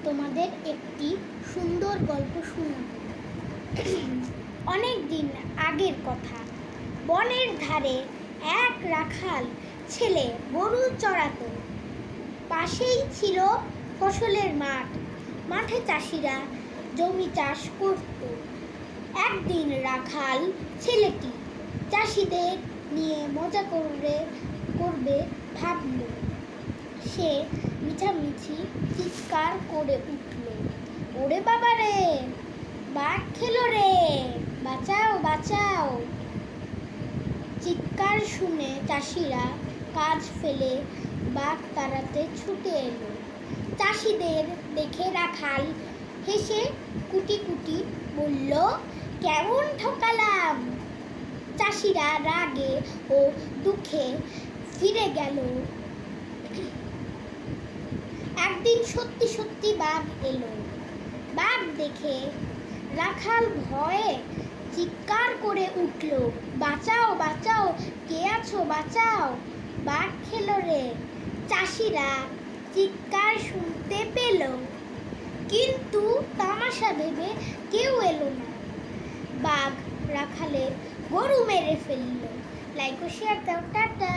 তোমাদের একটি সুন্দর গল্প শোনাব। অনেক দিন আগের কথা। বনের ধারে এক রাখাল ছেলে গরু চড়াতো। পাশেই ছিল ফসলের মাঠ। মাঠে চাষিরা জমি চাষ করত। একদিন রাখাল ছেলেটি চাষিদের নিয়ে মজা করবে ভাবল। সে মিছামিছি চিৎকার করে উঠল, ওরে বাবা রে, বাঘ খেলো রে, বাঁচাও বাঁচাও। চিৎকার শুনে চাষিরা কাজ ফেলে বাঘ তাড়াতে ছুটে এলো। চাষিদের দেখে রাখাল হেসে কুটি কুটি বলল, কেমন ঠকালাম। চাষিরা রাগে ও দুঃখে ফিরে গেল। একদিন সত্যি সত্যি বাঘ এলো। বাঘ দেখে রাখাল ভয়ে চিৎকার করে উঠল, বাঁচাও বাঁচাও, কে আছো বাঁচাও, বাঘ খেলো রে। চাষিরা চিৎকার শুনতে পেল, কিন্তু তামাশা ভেবে কেউ এলো না। বাঘ রাখালের গরু মেরে ফেলল। লাইক ও শেয়ার দাও, টাটা।